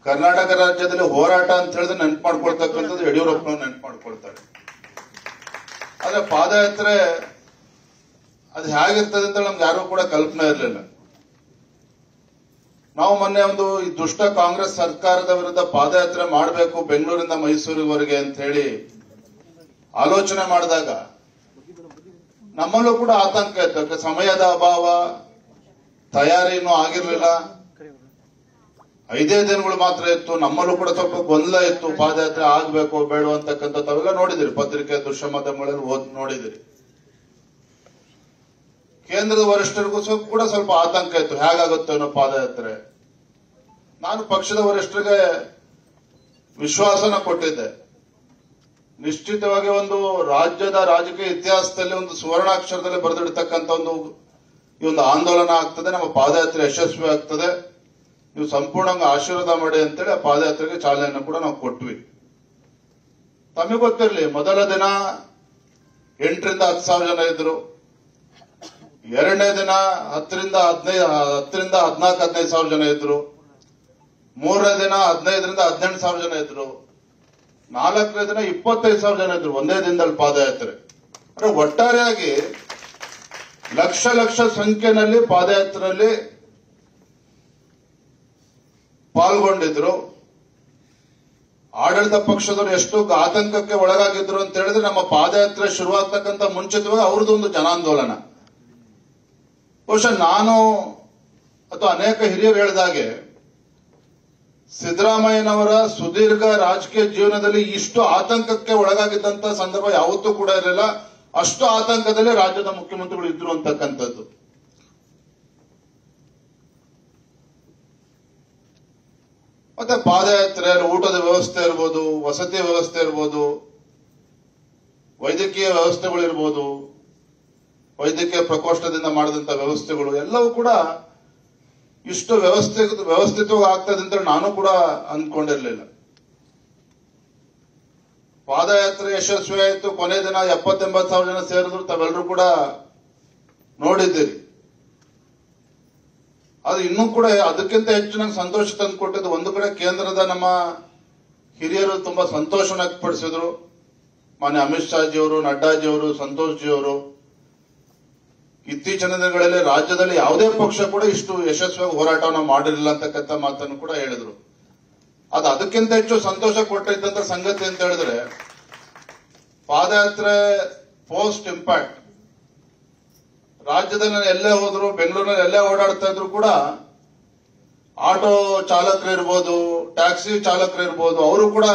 ಕರ್ನಾಟಕ ರಾಜ್ಯದಲ್ಲಿ ಹೋರಾಟ ಅಂತ ಹೇಳಿದ್ರೆ ನೆನ್ಪು ಮಾಡ್ಕೊಳ್ತಕ್ಕಂಥದ್ದು ಯಡಿಯೂರಪ್ಪನವ್ರು ನೆನ್ಪು ಮಾಡ್ಕೊಳ್ತಾರೆ. ಆದ್ರೆ ಪಾದಯಾತ್ರೆ ಅದು ಹೇಗಿರ್ತದೆ ಅಂತ ನಮ್ಗೆ ಯಾರು ಕೂಡ ಕಲ್ಪನೆ ಇರಲಿಲ್ಲ. ನಾವು ಮೊನ್ನೆ ಒಂದು ಈ ದುಷ್ಟ ಕಾಂಗ್ರೆಸ್ ಸರ್ಕಾರದ ವಿರುದ್ಧ ಪಾದಯಾತ್ರೆ ಮಾಡಬೇಕು ಬೆಂಗಳೂರಿಂದ ಮೈಸೂರಿವರೆಗೆ ಅಂತ ಹೇಳಿ ಆಲೋಚನೆ ಮಾಡಿದಾಗ ನಮ್ಮಲ್ಲೂ ಕೂಡ ಆತಂಕ ಇತ್ತು. ಸಮಯದ ಅಭಾವ, ತಯಾರಿ ಇನ್ನೂ ಆಗಿರ್ಲಿಲ್ಲ, 5 ದಿನಗಳು ಮಾತ್ರ ಇತ್ತು. ನಮ್ಮಲ್ಲೂ ಕೂಡ ಸ್ವಲ್ಪ ಗೊಂದಲ ಇತ್ತು, ಪಾದಯಾತ್ರೆ ಆಗ್ಬೇಕು ಬೇಡ ಅಂತಕ್ಕಂಥ ತಾವೆಲ್ಲ ನೋಡಿದಿರಿ, ಪತ್ರಿಕೆ ದೃಶ್ಯ ಮಾಧ್ಯಮಗಳಲ್ಲಿ ನೋಡಿದಿರಿ. ಕೇಂದ್ರದ ವರಿಷ್ಠರಿಗೂ ಕೂಡ ಸ್ವಲ್ಪ ಆತಂಕ ಇತ್ತು, ಹೇಗಾಗುತ್ತೆ ಅನ್ನೋ ಪಾದಯಾತ್ರೆ. ನಾನು ಪಕ್ಷದ ವರಿಷ್ಠರಿಗೆ ವಿಶ್ವಾಸನ ಕೊಟ್ಟಿದ್ದೆ, ನಿಶ್ಚಿತವಾಗಿ ಒಂದು ರಾಜ್ಯದ ರಾಜಕೀಯ ಇತಿಹಾಸದಲ್ಲಿ ಒಂದು ಸುವರ್ಣಾಕ್ಷರದಲ್ಲಿ ಬರೆದಿಡ್ತಕ್ಕಂಥ ಈ ಒಂದು ಆಂದೋಲನ ಆಗ್ತದೆ, ನಮ್ಮ ಪಾದಯಾತ್ರೆ ಯಶಸ್ವಿ ಆಗ್ತದೆ, ನೀವು ಸಂಪೂರ್ಣವಾಗಿ ಆಶೀರ್ವಾದ ಮಾಡಿ ಅಂತೇಳಿ ಆ ಪಾದಯಾತ್ರೆಗೆ ಚಾಲನೆಯನ್ನು ಕೂಡ ನಾವು ಕೊಟ್ವಿ. ತಮಗೆ ಗೊತ್ತಿರಲಿ, ಮೊದಲ ದಿನ 8 ರಿಂದ 10 ಸಾವಿರ ಜನ ಇದ್ರು, 2ನೇ ದಿನ 10 ರಿಂದ 14-15 ಸಾವಿರ ಜನ ಇದ್ರು, 3ನೇ ದಿನ 15 ರಿಂದ 18 ಸಾವಿರ ಜನ ಇದ್ರು, 4ನೇ ದಿನ 25 ಸಾವಿರ ಜನ ಇದ್ರು. ಒಂದೇ ದಿನದಲ್ಲಿ ಪಾದಯಾತ್ರೆ. ಅಂದ್ರೆ ಒಟ್ಟಾರೆಯಾಗಿ ಲಕ್ಷ ಸಂಖ್ಯೆಯಲ್ಲಿ ಪಾದಯಾತ್ರೆಯಲ್ಲಿ ಪಾಲ್ಗೊಂಡಿದ್ರು. ಆಡಳಿತ ಪಕ್ಷದವರು ಎಷ್ಟು ಆತಂಕಕ್ಕೆ ಒಳಗಾಗಿದ್ರು ಅಂತ ಹೇಳಿದ್ರೆ, ನಮ್ಮ ಪಾದಯಾತ್ರೆ ಶುರುವಾಗ್ತಕ್ಕಂಥ ಮುಂಚಿತವಾಗಿ ಅವ್ರದ್ದು ಒಂದು ಜನಾಂದೋಲನ. ಬಹುಶಃ ನಾನು ಅಥವಾ ಅನೇಕ ಹಿರಿಯರು ಹೇಳಿದಾಗೆ ಸಿದ್ದರಾಮಯ್ಯನವರ ಸುದೀರ್ಘ ರಾಜಕೀಯ ಜೀವನದಲ್ಲಿ ಇಷ್ಟು ಆತಂಕಕ್ಕೆ ಒಳಗಾಗಿದ್ದಂತ ಸಂದರ್ಭ ಯಾವತ್ತೂ ಕೂಡ ಇರಲಿಲ್ಲ. ಅಷ್ಟು ಆತಂಕದಲ್ಲಿ ರಾಜ್ಯದ ಮುಖ್ಯಮಂತ್ರಿಗಳು ಇದ್ರು ಅಂತಕ್ಕಂಥದ್ದು. ಮತ್ತೆ ಪಾದಯಾತ್ರೆ ಊಟದ ವ್ಯವಸ್ಥೆ ಇರ್ಬೋದು, ವಸತಿ ವ್ಯವಸ್ಥೆ ಇರ್ಬೋದು, ವೈದ್ಯಕೀಯ ವ್ಯವಸ್ಥೆಗಳಿರ್ಬೋದು, ವೈದ್ಯಕೀಯ ಪ್ರಕೋಷ್ಠದಿಂದ ಮಾಡಿದಂತ ವ್ಯವಸ್ಥೆಗಳು ಎಲ್ಲವೂ ಕೂಡ ಇಷ್ಟು ವ್ಯವಸ್ಥಿತವಾಗಿ ಆಗ್ತದೆ ಅಂತ ನಾನು ಕೂಡ ಅಂದ್ಕೊಂಡಿರ್ಲಿಲ್ಲ. ಪಾದಯಾತ್ರೆ ಯಶಸ್ವಿ ಆಯಿತು. ಕೊನೆ ದಿನ 70-80 ಸಾವಿರ ಜನ ಸೇರಿದ್ರು, ತಾವೆಲ್ಲರೂ ಕೂಡ ನೋಡಿದ್ದೀರಿ. ಅದು ಇನ್ನೂ ಕೂಡ ಅದಕ್ಕಿಂತ ಹೆಚ್ಚು ನಂಗೆ ಸಂತೋಷ ತಂದುಕೊಟ್ಟಿದ್ದು, ಒಂದು ಕಡೆ ಕೇಂದ್ರದ ನಮ್ಮ ಹಿರಿಯರು ತುಂಬಾ ಸಂತೋಷವನ್ನು ವ್ಯಕ್ತಪಡಿಸಿದ್ರು. ಮಾನ್ಯ ಅಮಿತ್ ಶಾ ಜಿಯವರು, ನಡ್ಡಾಜಿಯವರು, ಸಂತೋಷ್ ಜಿಯವರು ಇತ್ತೀಚಿನ ದಿನಗಳಲ್ಲಿ ರಾಜ್ಯದಲ್ಲಿ ಯಾವುದೇ ಪಕ್ಷ ಕೂಡ ಇಷ್ಟು ಯಶಸ್ವಿಯಾಗಿ ಹೋರಾಟವನ್ನು ಮಾಡಿರಲಿಲ್ಲ ಅಂತಕ್ಕಂಥ ಮಾತನ್ನು ಕೂಡ ಹೇಳಿದ್ರು. ಅದು ಅದಕ್ಕಿಂತ ಹೆಚ್ಚು ಸಂತೋಷ ಕೊಟ್ಟಿದ್ದಂತ ಸಂಗತಿ ಅಂತ ಹೇಳಿದ್ರೆ, ಪಾದಯಾತ್ರೆ ಪೋಸ್ಟ್ ಇಂಪ್ಯಾಕ್ಟ್ ರಾಜ್ಯದಲ್ಲಿ ಎಲ್ಲೇ ಹೋದ್ರು, ಬೆಂಗಳೂರಿನಲ್ಲಿ ಎಲ್ಲೇ ಓಡಾಡ್ತಾ ಇದ್ರು ಕೂಡ ಆಟೋ ಚಾಲಕರು ಇರ್ಬೋದು, ಟ್ಯಾಕ್ಸಿ ಚಾಲಕರು ಇರ್ಬೋದು, ಅವರು ಕೂಡ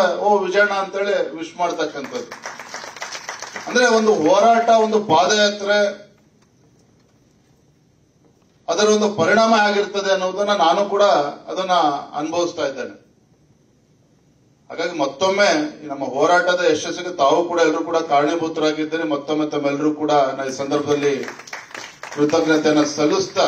ವಿಜಯಣ್ಣ ಅಂತೇಳಿ ವಿಶ್ ಮಾಡ್ತಕ್ಕಂಥದ್ದು. ಅಂದ್ರೆ ಒಂದು ಹೋರಾಟ, ಒಂದು ಪಾದಯಾತ್ರೆ ಅದರ ಒಂದು ಪರಿಣಾಮ ಆಗಿರ್ತದೆ ಅನ್ನೋದನ್ನ ನಾನು ಕೂಡ ಅದನ್ನ ಅನುಭವಿಸ್ತಾ ಇದ್ದೇನೆ. ಹಾಗಾಗಿ ಮತ್ತೊಮ್ಮೆ ನಮ್ಮ ಹೋರಾಟದ ಯಶಸ್ಸಿಗೆ ತಾವು ಕೂಡ ಎಲ್ಲರೂ ಕೂಡ ಕಾರಣೀಭೂತರಾಗಿದ್ದೀರಿ. ಮತ್ತೊಮ್ಮೆ ತಮ್ಮೆಲ್ಲರೂ ಕೂಡ ಈ ಸಂದರ್ಭದಲ್ಲಿ ಕೃತಜ್ಞತೆಯನ್ನು ಸಲ್ಲಿಸ್ತಾ